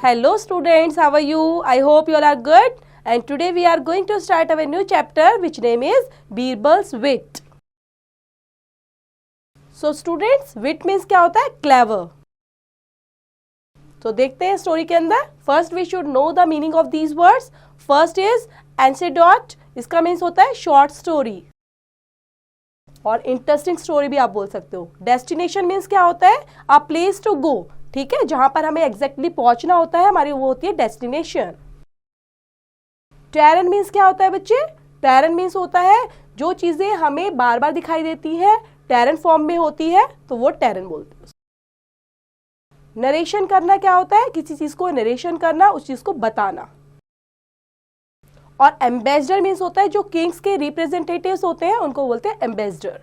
Hello students, how are you? I hope you all are good. And today we are going to start our new chapter which name is Birbal's Wit. So students, wit means क्या होता है? Clever. तो देखते हैं story के अंदर. First we should know the meaning of these words. First is anecdote. इसका means होता है short story. और इंटरेस्टिंग स्टोरी भी आप बोल सकते हो. डेस्टिनेशन मीन्स क्या होता है? A place to go. ठीक है, जहां पर हमें एग्जैक्टली पहुंचना होता है हमारी वो होती है डेस्टिनेशन. टेरन मीन्स क्या होता है बच्चे? टेरन मीन्स होता है जो चीजें हमें बार बार दिखाई देती है, टेरन फॉर्म में होती है तो वो टेरन बोलते हैं. नरेशन करना क्या होता है? किसी चीज को नरेशन करना, उस चीज को बताना. और एम्बेसडर मीन्स होता है जो किंग्स के रिप्रेजेंटेटिव्स होते हैं उनको बोलते हैं एम्बेसडर.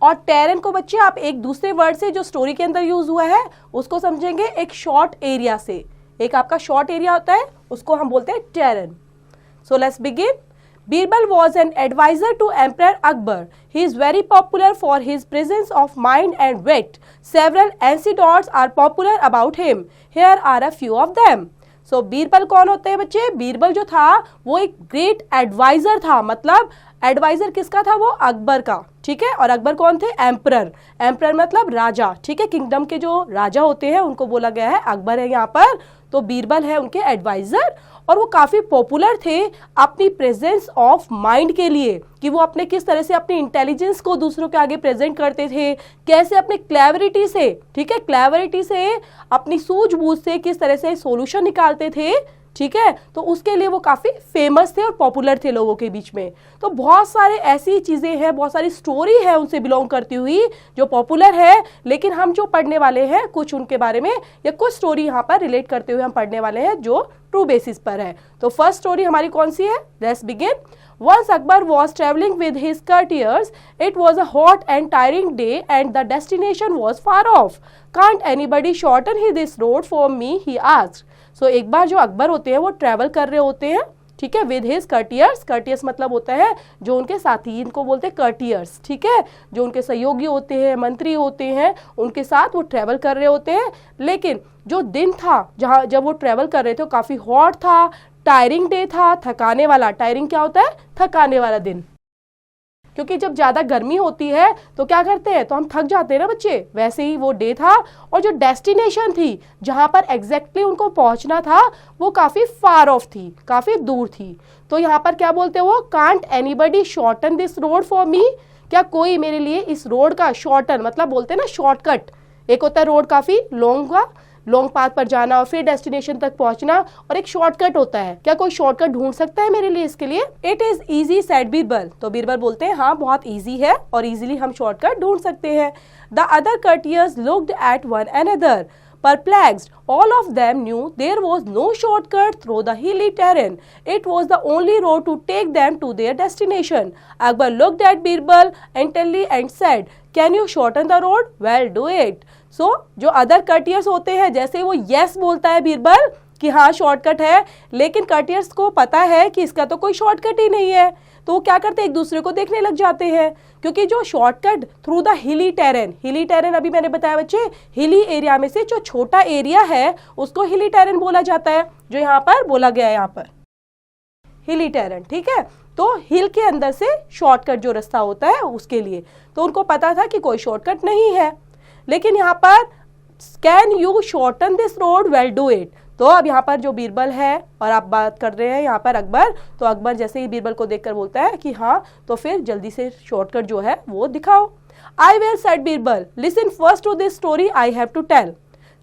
और टेरन को बच्चे आप एक दूसरे वर्ड से जो स्टोरी के अंदर यूज हुआ है उसको समझेंगे एक शॉर्ट एरिया से. एक आपका शॉर्ट एरिया होता है उसको हम बोलते हैं टेरन. So let's begin. Birbal was an advisor to emperor Akbar. He is very popular for his presence of mind and wit. Several anecdotes are popular about him. Here are a few of them. So Birbal कौन होते हैं बच्चे? बीरबल जो था वो एक great adviser था. मतलब एडवाइजर किसका था? वो अकबर का. ठीक है, और अकबर कौन थे? एम्परर. एम्परर मतलब राजा. ठीक है, किंगडम के जो राजा होते हैं उनको बोला गया है अकबर है यहाँ पर. तो बीरबल है उनके एडवाइजर. और वो काफी पॉपुलर थे अपनी प्रेजेंस ऑफ माइंड के लिए कि वो अपने किस तरह से अपनी इंटेलिजेंस को दूसरों के आगे प्रेजेंट करते थे, कैसे अपने क्लेवरिटी से, ठीक है, क्लेवरिटी से अपनी सूझबूझ से किस तरह से सॉल्यूशन निकालते थे. ठीक है, तो उसके लिए वो काफी फेमस थे और पॉपुलर थे लोगों के बीच में. तो बहुत सारे ऐसी चीजें हैं, बहुत सारी स्टोरी है उनसे बिलोंग करती हुई जो पॉपुलर है. लेकिन हम जो पढ़ने वाले हैं कुछ उनके बारे में या कुछ स्टोरी यहाँ पर रिलेट करते हुए हम पढ़ने वाले हैं जो ट्रू बेसिस पर है. तो फर्स्ट स्टोरी हमारी कौन सी है? Let's begin. Once Akbar was traveling with his courtiers. It was a hot and tiring day and the destination was far off. Can't anybody shorten this road for me? He asked. So एक बार जो अकबर होते हैं वो travel कर रहे होते हैं, ठीक है, विद हिज कर्टियर्स. कर्टियर्स मतलब होता है जो उनके साथी, इनको बोलते हैं कर्टियर्स. ठीक है, जो उनके सहयोगी होते हैं, मंत्री होते हैं, उनके साथ वो ट्रैवल कर रहे होते हैं. लेकिन जो दिन था जब वो ट्रैवल कर रहे थे वो काफी हॉट था, टायरिंग डे था, थकाने वाला. टायरिंग क्या होता है? थकाने वाला दिन. क्योंकि जब ज्यादा गर्मी होती है तो क्या करते हैं, तो हम थक जाते हैं ना बच्चे. वैसे ही वो डे था और जो डेस्टिनेशन थी जहां पर एग्जैक्टली उनको पहुंचना था वो काफी फार ऑफ थी, काफी दूर थी. तो यहाँ पर क्या बोलते हैं वो? Can't anybody shorten this road for me. क्या कोई मेरे लिए इस रोड का शॉर्टन मतलब बोलते हैं ना शॉर्टकट. एक होता है रोड काफी लॉन्ग का, लॉन्ग पाथ पर जाना और फिर डेस्टिनेशन तक पहुंचना, और एक शॉर्टकट होता है. क्या कोई शॉर्टकट ढूंढ सकता है मेरे लिए इसके लिए? It is easy said Birbal. तो बीरबल बोलते हैं हाँ बहुत इजी है और इजीली हम शॉर्टकट ढूंढ सकते हैं. The other courtiers looked at one another perplexed. All of them knew there was no shortcut through the hilly terrain. It was the only road to take them to their destination. Akbar looked at Birbal intently and said, "Can you shorten the road? Well, do it." So, जो other कर्टियर्स होते हैं जैसे वो yes बोलता है बीरबल कि हाँ shortcut है, लेकिन कर्टियर्स को पता है कि इसका तो कोई शॉर्टकट ही नहीं है. तो वो क्या करते हैं, एक दूसरे को देखने लग जाते हैं. क्योंकि जो shortcut through the hilly terrain, हिली टेरेन अभी मैंने बताया बच्चे, हिली एरिया में से जो छोटा एरिया है उसको हिली टेरेन बोला जाता है. जो यहाँ पर बोला गया है यहाँ पर हिली टेरेन. ठीक है, तो हिल के अंदर से शॉर्टकट जो रास्ता होता है उसके लिए. तो उनको पता था कि कोई शॉर्टकट नहीं है. लेकिन यहाँ पर can you shorten this road? Well do it. तो अब यहाँ पर जो बीरबल है और आप बात कर रहे हैं यहाँ पर अकबर, तो अकबर जैसे ही बीरबल को देखकर बोलता है कि हाँ तो फिर जल्दी से शॉर्टकट जो है वो दिखाओ. I will said Birbal. Listen first to this story I have to tell.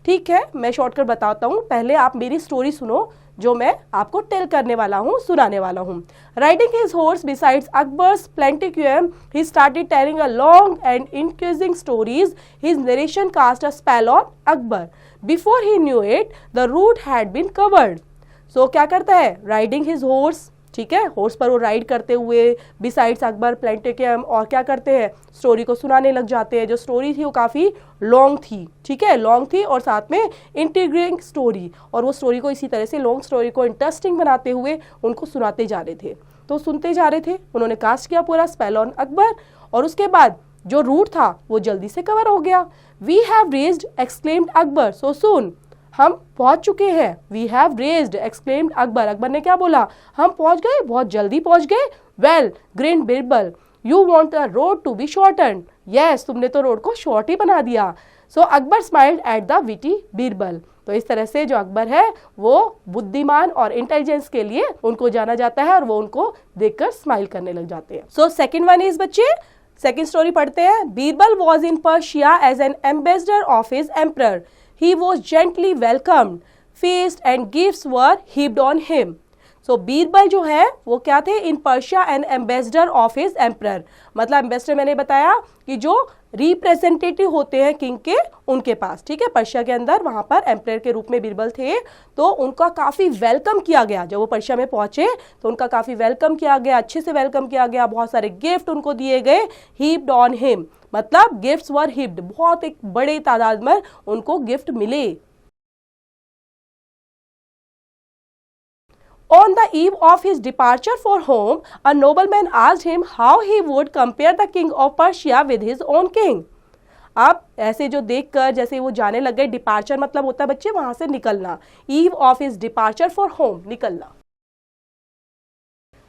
ठीक है, मैं शॉर्टकट बताता हूँ, पहले आप मेरी स्टोरी सुनो जो मैं आपको टेल करने वाला हूँ, सुनाने वाला हूँ. Riding his horse besides Akbar's palanquin, he started telling a long and increasing stories. His narration cast a spell on Akbar. Before he knew it the route had been covered. So क्या करता है? राइडिंग हिज हॉर्स, ठीक है, horse पर वो ride करते हुए besides Akbar प्लेंटिक्यूम, और क्या करते हैं, स्टोरी को सुनाने लग जाते हैं. जो स्टोरी थी वो काफ़ी लॉन्ग थी. ठीक है, लॉन्ग थी और साथ में इंटीग्रेटिंग स्टोरी, और वो स्टोरी को इसी तरह से लॉन्ग स्टोरी को इंटरेस्टिंग बनाते हुए उनको सुनाते जा रहे थे. तो सुनते जा रहे थे. उन्होंने कास्ट किया पूरा स्पेल ऑन अकबर, और उसके बाद जो रूट था वो जल्दी से कवर हो गया. We have reached exclaimed Akbar so soon. हम पहुंच चुके हैं। We have raised exclaimed Akbar. Akbar ने क्या बोला? हम पहुंच गए, बहुत जल्दी पहुंच गए। Well green Birbal, you want the road to be shorten. Yes, तुमने तो रोड को शॉर्ट ही बना दिया। So Akbar smiled at the witty Birbal. तो इस तरह से जो अकबर है वो बुद्धिमान और इंटेलिजेंस के लिए उनको जाना जाता है और वो उनको देखकर स्माइल करने लग जाते हैं। सो सेकंड वन इज बच्चे, सेकंड स्टोरी पढ़ते हैं। Birbal was in Persia as an ambassador of his emperor. He was gently welcomed, feast and gifts were heaped on him. So Birbal जो है वो क्या थे? In Persia and ambassador of his emperor. मतलब ambassador मैंने बताया कि जो रिप्रेजेंटेटिव होते हैं किंग के, उनके पास, ठीक है, पर्शिया के अंदर वहां पर एम्परर के रूप में बीरबल थे। तो उनका काफी वेलकम किया गया। जब वो पर्शिया में पहुंचे तो उनका काफी वेलकम किया गया, अच्छे से वेलकम किया गया, बहुत सारे गिफ्ट उनको दिए गए। हीप्ड ऑन हिम, मतलब गिफ्ट्स वर हीप्ड, बहुत एक बड़े तादाद में उनको गिफ्ट मिले। On the eve of his departure for home, a nobleman asked him how he would compare the king of Persia with his own king. अब ऐसे जो देखकर जैसे वो जाने लग गए, डिपार्चर मतलब होता है बच्चे वहां से निकलना, eve of his departure for home, निकलना।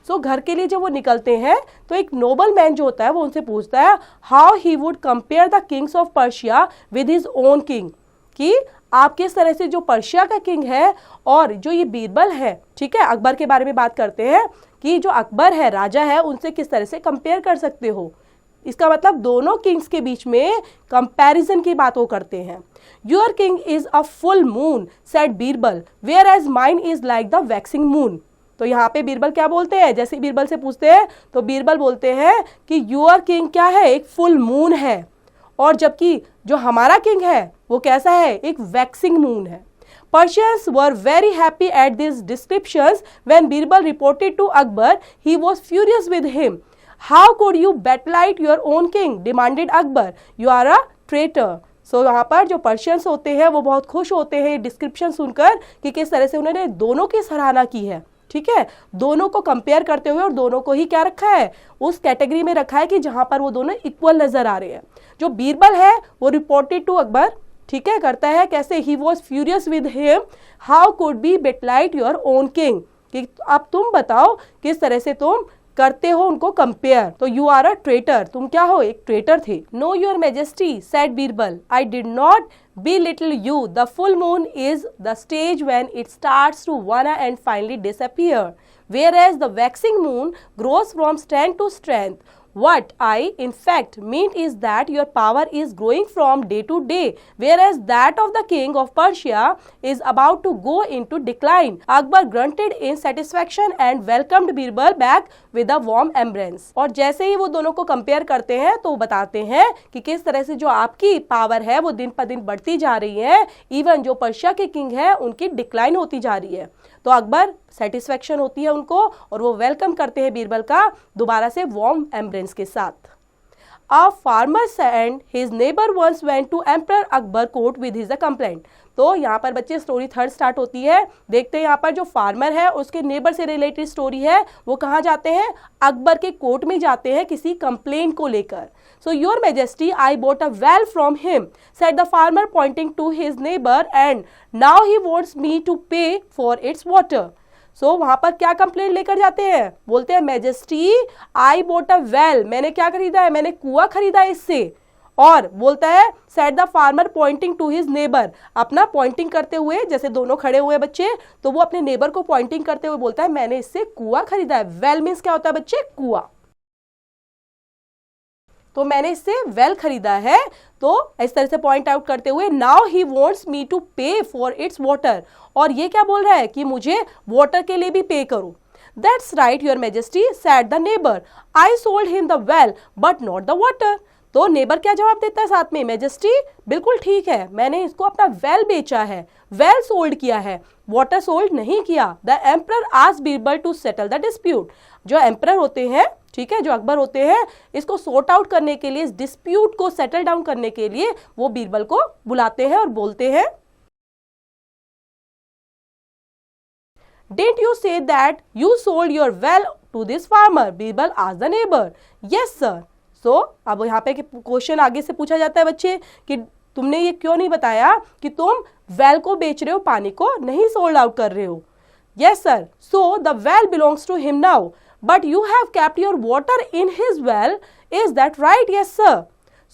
सो घर के लिए जब वो निकलते हैं तो एक नोबल मैन जो होता है वो उनसे पूछता है how he would compare the Kings of Persia with his own king, कि आप किस तरह से जो पर्शिया का किंग है और जो ये बीरबल है, ठीक है, अकबर के बारे में बात करते हैं कि जो अकबर है, राजा है, उनसे किस तरह से कंपेयर कर सकते हो। इसका मतलब दोनों किंग्स के बीच में कंपैरिजन की बात वो करते हैं। Your king is a full moon said Birbal, whereas mine is like the waxing moon. तो यहाँ पे बीरबल क्या बोलते हैं? जैसे बीरबल से पूछते हैं तो बीरबल बोलते हैं कि योर किंग क्या है? एक फुल मून है, और जबकि जो हमारा किंग है वो कैसा है? एक वैक्सिंग मून है। Persians were very happy at these descriptions. When Birbal reported to Akbar, he was furious with him. How could you backlight your own king? Demanded Akbar. You are a traitor. So यहाँ पर जो Persians होते हैं वो बहुत खुश होते हैं डिस्क्रिप्शन सुनकर कि किस तरह से उन्होंने दोनों की सराहना की है, ठीक है, दोनों को कंपेयर करते हुए, और दोनों को ही क्या रखा है? उस कैटेगरी में रखा है कि जहां पर वो दोनों इक्वल नजर आ रहे हैं। जो बीरबल है वो रिपोर्टेड टू अकबर, ठीक है, करता है कैसे? He was furious with him, how could be belittle your own king, कि अब तुम बताओ किस तरह से तुम करते हो उनको कंपेयर। तो यू आर अ ट्रेटर, तुम क्या हो? एक ट्रेटर थे। Know your majesty said Birbal, I did not belittle you. The full moon is the stage when it starts to wane and finally disappear, whereas the waxing moon grows from strength to strength. What I in fact meant is that your power is growing from day to day, whereas that of the king of Persia is about to go into decline. Akbar grunted in satisfaction and welcomed Birbal back with a warm embrace. और जैसे ही वो दोनों को compare करते हैं तो बताते हैं कि किस तरह से जो आपकी पावर है वो दिन पर दिन बढ़ती जा रही है, इवन जो पर्शिया के किंग है उनकी डिक्लाइन होती जा रही है। तो अकबर सेटिस्फेक्शन होती है उनको और वो वेलकम करते हैं बीरबल का दोबारा से वार्म एम्ब्रेस के साथ। A farmer and his neighbor once went to Emperor Akbar court with his complaint. तो यहाँ पर बच्चे स्टोरी थर्ड स्टार्ट होती है। देखते हैं यहाँ पर जो फार्मर है उसके नेबर से रिलेटेड स्टोरी है, वो कहाँ जाते हैं? अकबर के कोर्ट में जाते हैं किसी कंप्लेंट को लेकर। So your majesty, I bought a well from him, said the farmer pointing to his neighbor, and now he wants me to pay for its water. So वहां पर क्या कंप्लेंट लेकर जाते हैं? बोलते हैं majesty I boat a well, मैंने क्या खरीदा है? मैंने कुआं खरीदा है इससे। और बोलता है said the farmer pointing to his neighbour, अपना पॉइंटिंग करते हुए, जैसे दोनों खड़े हुए बच्चे तो वो अपने नेबर को पॉइंटिंग करते हुए बोलता है मैंने इससे कुआं खरीदा है। वेल मीन्स क्या होता है बच्चे? कुआं। तो मैंने इससे वेल खरीदा है। तो इस तरह से पॉइंट आउट करते हुए now he wants me to pay for its water, और ये क्या बोल रहा है कि मुझे वाटर के लिए भी पे करो। That's right your majesty said the neighbour, I sold him the well but not the water. तो नेबर क्या जवाब देता है साथ में? मैजेस्टी बिल्कुल ठीक है, मैंने इसको अपना वेल बेचा है, वेल सोल्ड किया है, वाटर सोल्ड नहीं किया। The emperor asked Birbal to settle the dispute. जो एम्परर होते हैं, ठीक है, जो अकबर होते हैं, इसको सॉर्ट आउट करने के लिए, इस डिस्प्यूट को सेटल डाउन करने के लिए वो बीरबल को बुलाते हैं और बोलते हैं Didn't you say that you sold your well to this farmer? Birbal asked the neighbor. Yes sir. So अब यहाँ पे क्वेश्चन आगे से पूछा जाता है बच्चे कि तुमने ये क्यों नहीं बताया कि तुम वेल को बेच रहे हो, पानी को नहीं सोल्ड आउट कर रहे हो? Yes sir, so the well belongs to him now, but you have kept your water in his well, is that right? Yes sir.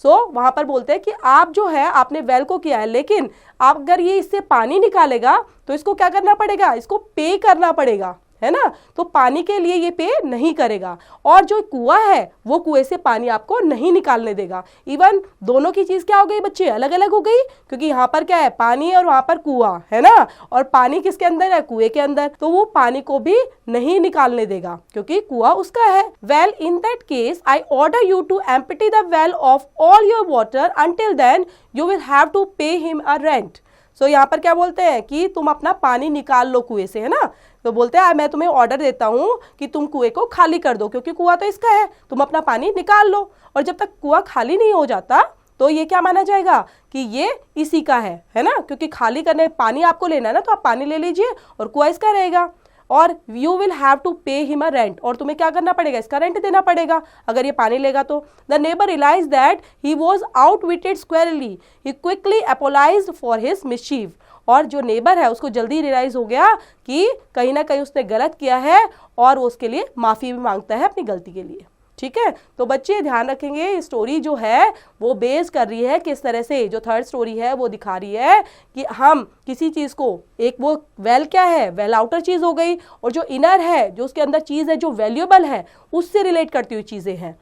So वहां पर बोलते हैं कि आप जो है आपने वेल को किया है, लेकिन आप अगर ये इससे पानी निकालेगा तो इसको क्या करना पड़ेगा? इसको पे करना पड़ेगा, है ना? तो पानी के लिए ये पे नहीं करेगा, और जो कुआं है वो कुएं से पानी आपको नहीं निकालने देगा। इवन दोनों की चीज क्या हो गई बच्चे? अलग अलग हो गई, क्योंकि यहाँ पर क्या है? पानी है और वहां पर कुआं है ना, और पानी किसके अंदर है? कुएं के अंदर। तो वो पानी को भी नहीं निकालने देगा क्योंकि कुआं उसका है। Well, in that case I order you to empty the well of all your water, until then you will have to pay him a rent. So यहाँ पर क्या बोलते हैं कि तुम अपना पानी निकाल लो कुएं से, है ना? तो बोलते हैं मैं तुम्हें ऑर्डर देता हूँ कि तुम कुएं को खाली कर दो, क्योंकि कुआं तो इसका है, तुम अपना पानी निकाल लो। और जब तक कुआं खाली नहीं हो जाता तो ये क्या माना जाएगा कि ये इसी का है ना? क्योंकि खाली करने पानी आपको लेना है ना, तो आप पानी ले लीजिए और कुआं इसका रहेगा। और you will have to pay him a rent, और तुम्हें क्या करना पड़ेगा? इसका रेंट देना पड़ेगा अगर ये पानी लेगा तो। The neighbour realise that he was outwitted squarely, he quickly apologised for his mischief. और जो नेबर है उसको जल्दी रियलाइज हो गया कि कहीं ना कहीं उसने गलत किया है, और वो उसके लिए माफी भी मांगता है अपनी गलती के लिए। ठीक है, तो बच्चे ध्यान रखेंगे, स्टोरी जो है वो बेस कर रही है किस तरह से, जो थर्ड स्टोरी है वो दिखा रही है कि हम किसी चीज़ को, एक वो वेल क्या है? वेल आउटर चीज़ हो गई, और जो इनर है, जो उसके अंदर चीज़ है जो वैल्यूएबल है, उससे रिलेट करती हुई चीज़ें हैं।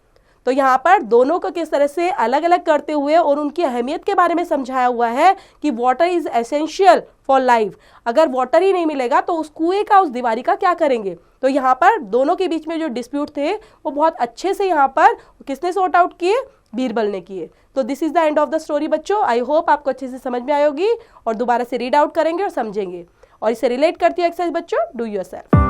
तो यहाँ पर दोनों को किस तरह से अलग अलग करते हुए और उनकी अहमियत के बारे में समझाया हुआ है कि water is essential for life. अगर वाटर ही नहीं मिलेगा तो उस कुएं का, उस दीवारी का क्या करेंगे? तो यहाँ पर दोनों के बीच में जो डिस्प्यूट थे वो बहुत अच्छे से यहाँ पर किसने सॉर्ट आउट किए? बीरबल ने किए। तो this is the end of the story बच्चों। आई होप आपको अच्छे से समझ में आई होगी, और दोबारा से रीड आउट करेंगे और समझेंगे, और इसे रिलेट करती है एक्सरसाइज बच्चों, डू योरसेल्फ।